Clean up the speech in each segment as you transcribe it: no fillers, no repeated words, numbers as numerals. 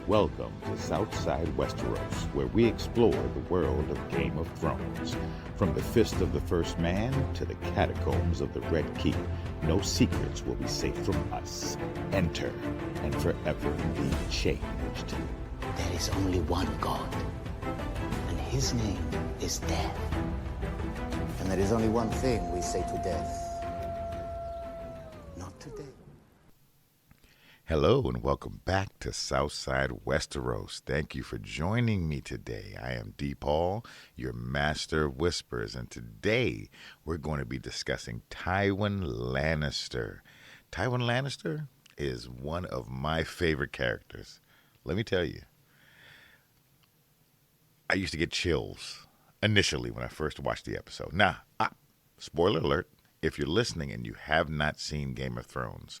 Welcome to Southsidewesteros, where we explore the world of Game of Thrones. From the fist of the first man to the catacombs of the Red Keep, no secrets will be safe from us. Enter and forever be changed. There is only one God, and his name is death. And there is only one thing we say to death. Not today. Hello and welcome back to Southside Westeros. Thank you for joining me today. I am D. Paul, your master of whispers, and today we're going to be discussing Tywin Lannister. Tywin Lannister is one of my favorite characters. Let me tell you, I used to get chills initially when I first watched the episode. Now, spoiler alert, if you're listening and you have not seen Game of Thrones,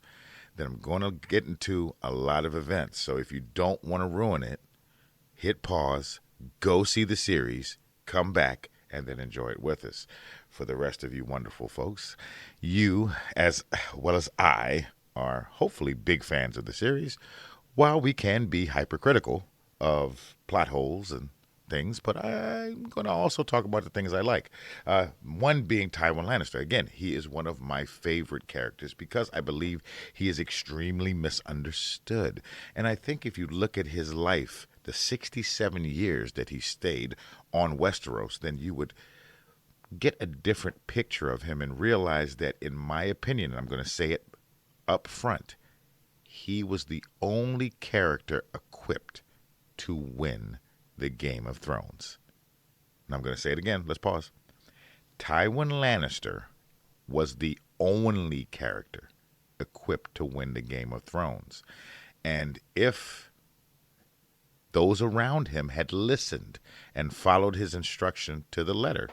then I'm going to get into a lot of events. So if you don't want to ruin it, hit pause, go see the series, come back, and then enjoy it with us. For the rest of you wonderful folks, you, as well as I, are hopefully big fans of the series, while we can be hypercritical of plot holes and things, but I'm going to also talk about the things I like. One being Tywin Lannister. Again, he is one of my favorite characters because I believe he is extremely misunderstood. And I think if you look at his life, the 67 years that he stayed on Westeros, then you would get a different picture of him and realize that, in my opinion, and I'm going to say it up front, he was the only character equipped to win the Game of Thrones. And I'm going to say it again. Let's pause. Tywin Lannister was the only character equipped to win the Game of Thrones. And if those around him had listened and followed his instruction to the letter,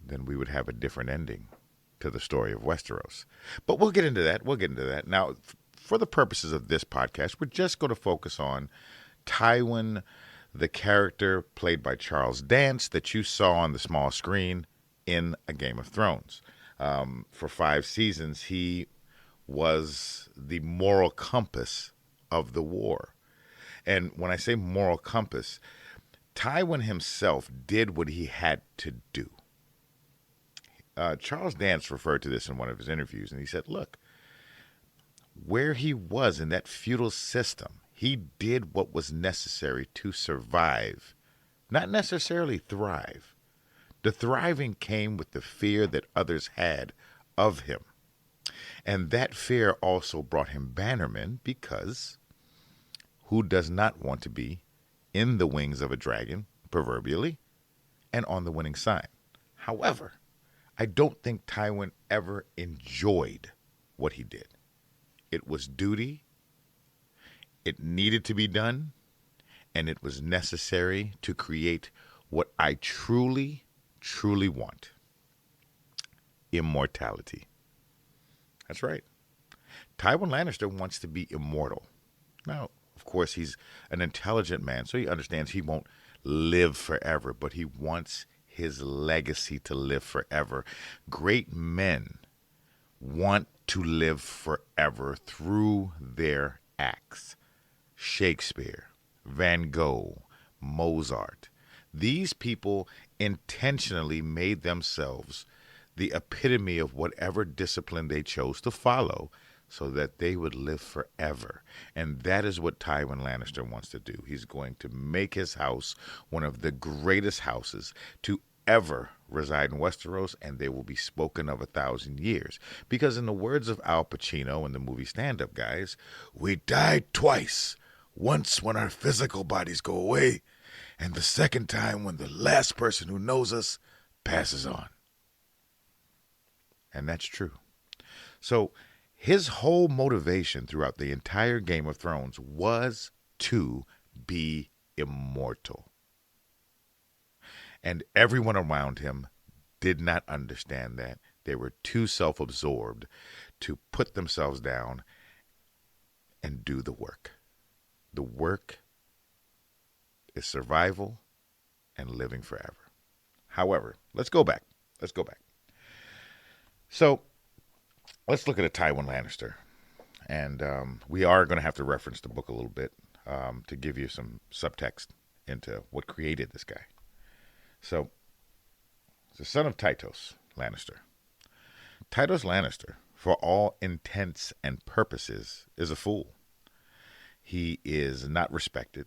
then we would have a different ending to the story of Westeros. But we'll get into that. Now, for the purposes of this podcast, we're just going to focus on Tywin, the character played by Charles Dance that you saw on the small screen in A Game of Thrones. For 5 seasons, he was the moral compass of the war. And when I say moral compass, Tywin himself did what he had to do. Charles Dance referred to this in one of his interviews, and he said, look, where he was in that feudal system, he did what was necessary to survive, not necessarily thrive. The thriving came with the fear that others had of him. And that fear also brought him bannermen, because who does not want to be in the wings of a dragon, proverbially, and on the winning side? However, I don't think Tywin ever enjoyed what he did. It was duty. It needed to be done, and it was necessary to create what I truly, truly want. Immortality. That's right. Tywin Lannister wants to be immortal. Now, of course, he's an intelligent man, so he understands he won't live forever, but he wants his legacy to live forever. Great men want to live forever through their acts. Shakespeare, Van Gogh, Mozart. These people intentionally made themselves the epitome of whatever discipline they chose to follow so that they would live forever. And that is what Tywin Lannister wants to do. He's going to make his house one of the greatest houses to ever reside in Westeros, and they will be spoken of 1,000 years. Because in the words of Al Pacino in the movie Stand Up Guys, we died twice. Once when our physical bodies go away, and the second time when the last person who knows us passes on. And that's true. So his whole motivation throughout the entire Game of Thrones was to be immortal. And everyone around him did not understand that. They were too self-absorbed to put themselves down and do the work. The work is survival and living forever. However, let's go back. So let's look at a Tywin Lannister. And we are going to have to reference the book a little bit to give you some subtext into what created this guy. So, the son of Tytos Lannister. Tytos Lannister, for all intents and purposes, is a fool. He is not respected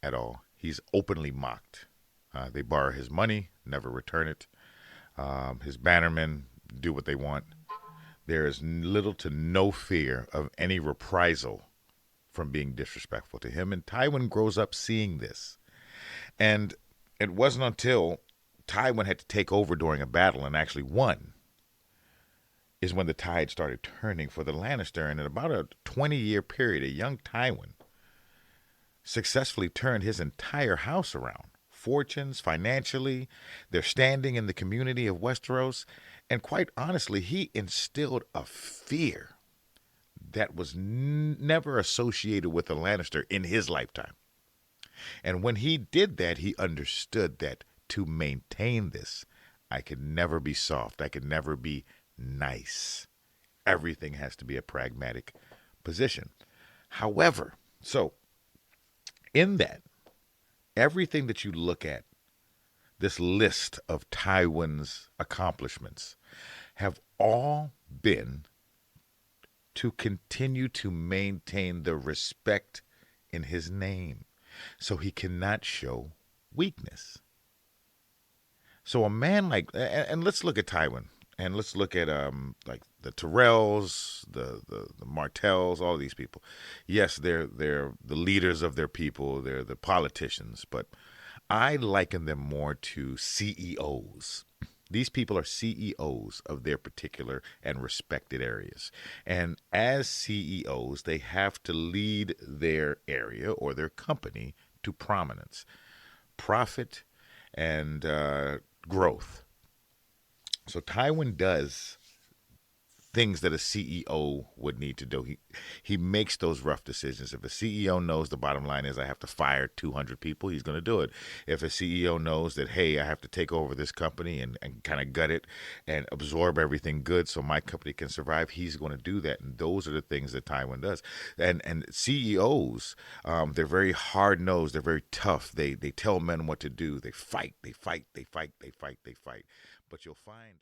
at all. He's openly mocked. They borrow his money, never return it. His bannermen do what they want. There is little to no fear of any reprisal from being disrespectful to him. And Tywin grows up seeing this. And it wasn't until Tywin had to take over during a battle and actually won is when the tide started turning for the Lannister. And in about a 20-year period, a young Tywin successfully turned his entire house around. Fortunes, financially, their standing in the community of Westeros. And quite honestly, he instilled a fear that was never associated with a Lannister in his lifetime. And when he did that, he understood that to maintain this, I could never be soft. I could never be nice. Everything has to be a pragmatic position. However, so in that, everything that you look at, this list of Tywin's accomplishments, have all been to continue to maintain the respect in his name. So he cannot show weakness. So a man like, and let's look at Tywin, and let's look at like the Tyrells, the Martells, all these people. Yes, they're the leaders of their people, they're the politicians, but I liken them more to CEOs. These people are CEOs of their particular and respected areas. And as CEOs, they have to lead their area or their company to prominence, profit, and growth. So Tywin does things that a CEO would need to do. He makes those rough decisions. If a CEO knows the bottom line is I have to fire 200 people, he's going to do it. If a CEO knows that, hey, I have to take over this company and kind of gut it and absorb everything good so my company can survive, he's going to do that. And those are the things that Tywin does. And CEOs, they're very hard-nosed. They're very tough. They tell men what to do. They fight. But you'll find